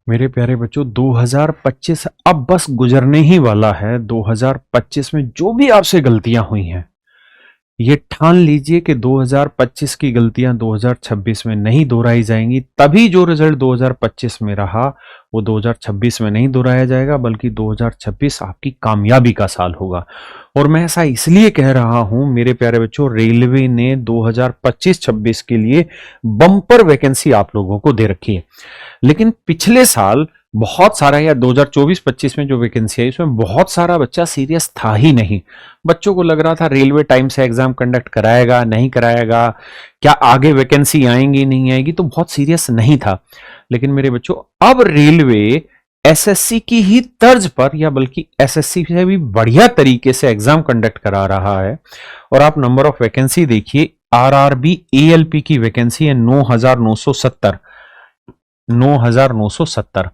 मेरे प्यारे बच्चों, 2025 अब बस गुजरने ही वाला है। 2025 में जो भी आपसे गलतियां हुई हैं, ये ठान लीजिए कि 2025 की गलतियां 2026 में नहीं दोहराई जाएंगी। तभी जो रिजल्ट 2025 में रहा वो 2026 में नहीं दोहराया जाएगा, बल्कि 2026 आपकी कामयाबी का साल होगा। और मैं ऐसा इसलिए कह रहा हूं मेरे प्यारे बच्चों, रेलवे ने 2025-26 के लिए बम्पर वैकेंसी आप लोगों को दे रखी है। लेकिन पिछले साल बहुत सारा, या 2024-25 में जो वैकेंसी है इसमें बहुत सारा बच्चा सीरियस था ही नहीं। बच्चों को लग रहा था रेलवे टाइम से एग्जाम कंडक्ट कराएगा नहीं कराएगा, क्या आगे वैकेंसी आएंगी नहीं आएगी, तो बहुत सीरियस नहीं था। लेकिन मेरे बच्चों, अब रेलवे एसएससी की ही तर्ज पर, या बल्कि एसएससी से भी बढ़िया तरीके से एग्जाम कंडक्ट करा रहा है। और आप नंबर ऑफ वैकेंसी देखिए, आरआरबी एएलपी की वैकेंसी है 9,970। 9,970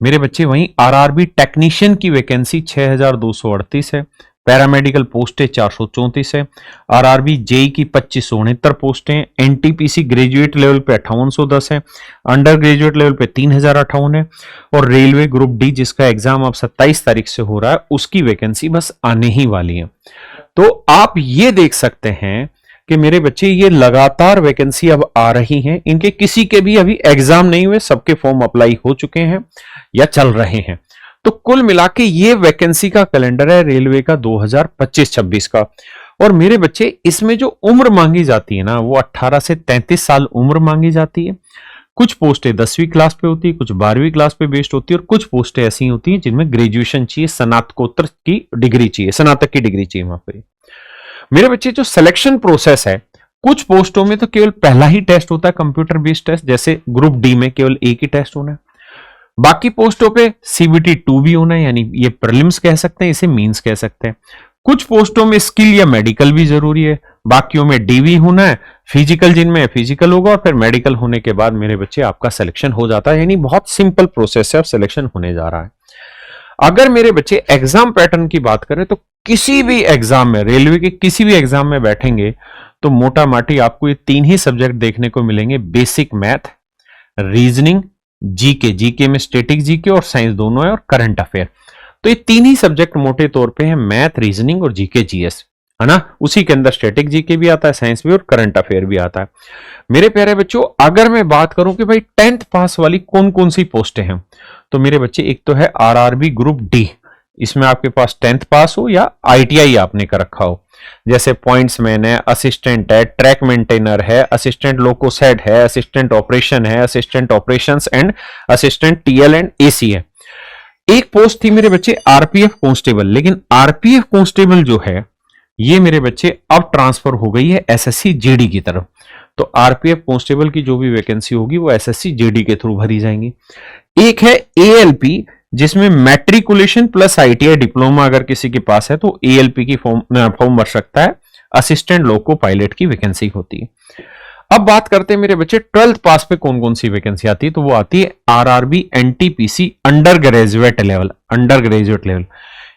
मेरे बच्चे। वहीं आरआरबी टेक्नीशियन की वैकेंसी 6,238 है। पैरामेडिकल पोस्टें 434 है। आरआरबी जेई की 2569 पोस्टें। एनटीपीसी ग्रेजुएट लेवल पे 5810 है। अंडर ग्रेजुएट लेवल पे 3,058 है। और रेलवे ग्रुप डी, जिसका एग्जाम अब 27 तारीख से हो रहा है, उसकी वैकेंसी बस आने ही वाली है। तो आप ये देख सकते हैं कि मेरे बच्चे, ये लगातार वैकेंसी अब आ रही हैं। इनके किसी के भी अभी एग्जाम नहीं हुए, सबके फॉर्म अप्लाई हो चुके हैं या चल रहे हैं। तो कुल मिला के ये वैकेंसी का कैलेंडर है रेलवे का 2025-26 का। और मेरे बच्चे, इसमें जो उम्र मांगी जाती है ना, वो 18 से 33 साल उम्र मांगी जाती है। कुछ पोस्टें 10वीं क्लास पे होती है, कुछ 12वीं क्लास पे बेस्ड होती है, और कुछ पोस्टें ऐसी होती हैं जिनमें ग्रेजुएशन चाहिए, स्नातकोत्तर की डिग्री चाहिए, स्नातक की डिग्री चाहिए वहां पर। मेरे बच्चे, जो सिलेक्शन प्रोसेस है, कुछ पोस्टों में तो केवल पहला ही टेस्ट होता है, कंप्यूटर बेस्ड टेस्ट, जैसे ग्रुप डी में केवल एक ही टेस्ट होना है। बाकी पोस्टों पे सीबीटी 2 भी होना है, यानी ये प्रीलिम्स कह सकते हैं, इसे मींस कह सकते हैं। कुछ पोस्टों में स्किल या मेडिकल भी जरूरी है, बाकियों में डीवी होना है, फिजिकल जिनमें फिजिकल होगा, और फिर मेडिकल होने के बाद मेरे बच्चे आपका सिलेक्शन हो जाता है। यानी बहुत सिंपल प्रोसेस है, अब सिलेक्शन होने जा रहा है। अगर मेरे बच्चे एग्जाम पैटर्न की बात करें, तो किसी भी एग्जाम में, रेलवे के किसी भी एग्जाम में बैठेंगे तो मोटा माटी आपको ये 3 ही सब्जेक्ट देखने को मिलेंगे: basic math, reasoning, GK. GK में स्टैटिक जीके और साइंस दोनों है, और करंट अफेयर। तो ये 3 ही सब्जेक्ट मोटे तौर पे हैं, मैथ, रीजनिंग और जीके जीएस, है ना। उसी के अंदर स्टैटिक जीके भी आता है, साइंस भी, और करंट अफेयर भी आता है। मेरे प्यारे बच्चों, अगर मैं बात करूं कि भाई 10th पास वाली कौन कौन सी पोस्टें हैं, तो मेरे बच्चे, एक तो है आरआरबी ग्रुप डी। इसमें आपके पास 10th पास हो या आईटीआई आपने कर रखा हो, जैसे पॉइंट्समैन है, असिस्टेंट है, ट्रैक मेंटेनर है, असिस्टेंट लोकोसेड है, असिस्टेंट ऑपरेशन है, assistant operations and assistant TL and AC है। एक पोस्ट थी मेरे बच्चे आरपीएफ कांस्टेबल, लेकिन आरपीएफ कांस्टेबल जो है, ये मेरे बच्चे अब ट्रांसफर हो गई है एसएससी जेडी की तरफ। तो आरपीएफ कांस्टेबल की जो भी वैकेंसी होगी वो एसएससी जेडी के थ्रू भरी जाएंगी। एक है एएलपी, जिसमें मैट्रिकुलेशन प्लस आईटीआई डिप्लोमा अगर किसी के पास है तो एएलपी की फॉर्म भर सकता है। असिस्टेंट लोको पायलट की वैकेंसी होती है। अब बात करते हैं मेरे बच्चे 12th पास पे कौन कौन सी वैकेंसी आती है, तो वो आती है RRB NTPC under graduate level. Under graduate level,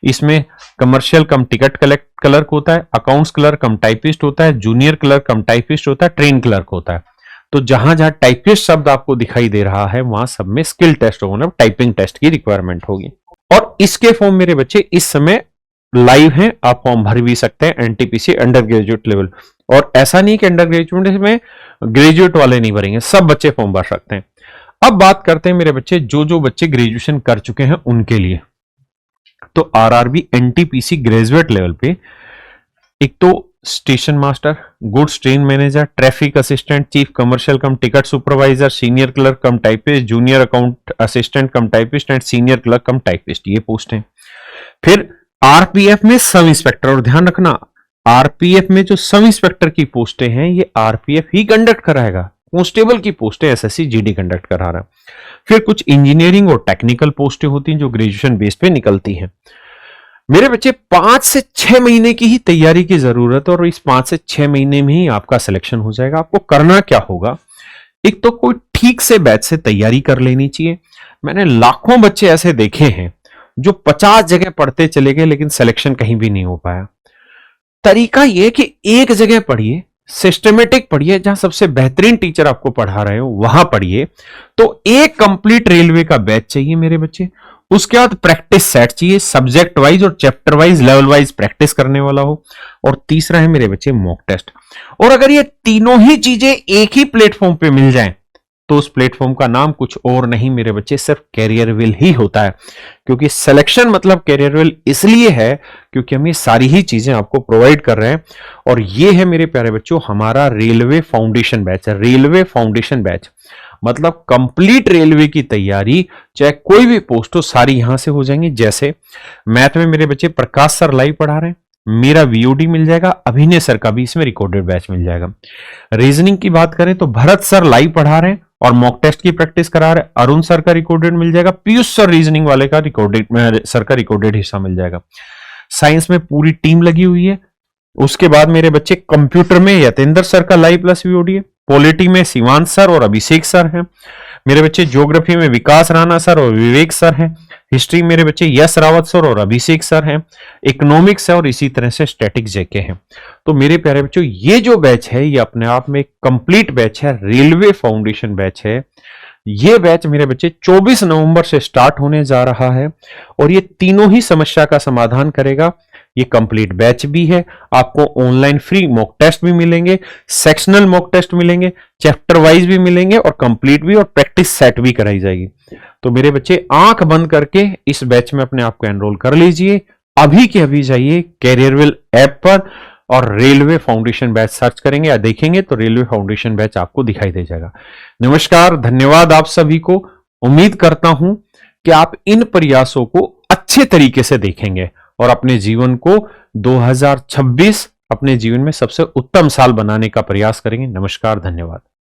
इसमें कमर्शियल कम टिकट क्लर्क होता है, अकाउंट्स क्लर्क कम टाइपिस्ट होता है, जूनियर क्लर्क कम टाइपिस्ट होता है, ट्रेन क्लर्क होता है। तो जहां जहां टाइपिस्ट शब्द आपको दिखाई दे रहा है, वहां सब में स्किल टेस्ट होगा, मतलब टाइपिंग टेस्ट की रिक्वायरमेंट होगी। और इसके फॉर्म मेरे बच्चे इस समय लाइव हैं, आप फॉर्म भर भी सकते हैं, एनटीपीसी अंडर ग्रेजुएट लेवल। और ऐसा नहीं कि अंडर ग्रेजुएट में ग्रेजुएट वाले नहीं भरेंगे, सब बच्चे फॉर्म भर सकते हैं। अब बात करते हैं मेरे बच्चे, जो जो बच्चे ग्रेजुएशन कर चुके हैं उनके लिए। तो आरआरबी एनटीपीसी ग्रेजुएट लेवल पे एक तो station master, goods train manager, traffic assistant, chief commercial come ticket supervisor, senior clerk come typist, junior account assistant come typist and senior clerk come typist, ये पोस्ट है। फिर RPF में sub inspector, और ध्यान रखना आरपीएफ में जो sub inspector की पोस्टें हैं ये आरपीएफ ही कंडक्ट कराएगा, कांस्टेबल की पोस्टें एसएससी जीडी कंडक्ट करा रहा है। फिर कुछ इंजीनियरिंग और टेक्निकल पोस्टें होती हैं जो ग्रेजुएशन बेस पे निकलती हैं। मेरे बच्चे, 5 से 6 महीने की ही तैयारी की जरूरत है, और इस 5 से 6 महीने में ही आपका सिलेक्शन हो जाएगा। आपको करना क्या होगा, एक तो कोई ठीक से बैच से तैयारी कर लेनी चाहिए। मैंने लाखों बच्चे ऐसे देखे हैं जो 50 जगह पढ़ते चले गए लेकिन सिलेक्शन कहीं भी नहीं हो पाया। तरीका यह कि एक जगह पढ़िए, सिस्टमेटिक पढ़िए, जहां सबसे बेहतरीन टीचर आपको पढ़ा रहे हो वहां पढ़िए। तो एक कंप्लीट रेलवे का बैच चाहिए मेरे बच्चे। उसके बाद प्रैक्टिस सेट चाहिए, सब्जेक्ट वाइज और chapter wise level wise practice करने वाला हो। और तीसरा है मेरे बच्चे मॉक टेस्ट। और अगर ये तीनों ही चीजें एक ही प्लेटफॉर्म पे मिल जाएं तो उस प्लेटफॉर्म का नाम कुछ और नहीं मेरे बच्चे, सिर्फ कैरियरविल ही होता है। क्योंकि सिलेक्शन मतलब कैरियरविल इसलिए है क्योंकि हम ये सारी ही चीजें आपको प्रोवाइड कर रहे हैं। और ये है मेरे प्यारे बच्चों हमारा रेलवे फाउंडेशन बैच है। रेलवे फाउंडेशन बैच मतलब कंप्लीट रेलवे की तैयारी, चाहे कोई भी पोस्ट हो, सारी यहां से हो जाएंगी। जैसे मैथ में मेरे बच्चे प्रकाश सर लाइव पढ़ा रहे हैं, मेरा वीओडी मिल जाएगा, अभिनय सर का भी इसमें रिकॉर्डेड बैच मिल जाएगा। रीजनिंग की बात करें तो भरत सर लाइव पढ़ा रहे हैं और मॉक टेस्ट की प्रैक्टिस करा रहे हैं, अरुण सर का रिकॉर्डेड मिल जाएगा, पीयूष सर रीजनिंग वाले का रिकॉर्डेड सर का रिकॉर्डेड हिस्सा मिल जाएगा। साइंस में पूरी टीम लगी हुई है। उसके बाद मेरे बच्चे कंप्यूटर में यतेंद्र सर का लाइव प्लस वीओडी है, पॉलिटी में शिवांश सर और अभिषेक सर हैं मेरे बच्चे, ज्योग्राफी में विकास राणा सर और विवेक सर हैं, हिस्ट्री मेरे बच्चे यश रावत सर और अभिषेक सर हैं, इकोनॉमिक्स है और इसी तरह से स्टैटिक जेके हैं। तो मेरे प्यारे बच्चों ये जो बैच है ये अपने आप में एक कंप्लीट बैच है, रेलवे फाउंडेशन बैच है। ये बैच मेरे बच्चे 24 नवंबर से स्टार्ट होने जा रहा है और ये तीनों ही समस्या का समाधान करेगा। ये कंप्लीट बैच भी है, आपको ऑनलाइन फ्री मॉक टेस्ट भी मिलेंगे, सेक्शनल मॉक टेस्ट मिलेंगे, चैप्टर वाइज भी मिलेंगे और कंप्लीट भी, और प्रैक्टिस सेट भी कराई जाएगी। तो मेरे बच्चे आंख बंद करके इस बैच में अपने आप को एनरोल कर लीजिए। अभी के अभी जाइए कैरियरविल ऐप पर और रेलवे फाउंडेशन बैच सर्च करेंगे या देखेंगे तो रेलवे फाउंडेशन बैच आपको दिखाई दे जाएगा। नमस्कार, धन्यवाद आप सभी को। उम्मीद करता हूं कि आप इन प्रयासों को अच्छे तरीके से देखेंगे और अपने जीवन को 2026 अपने जीवन में सबसे उत्तम साल बनाने का प्रयास करेंगे। नमस्कार, धन्यवाद।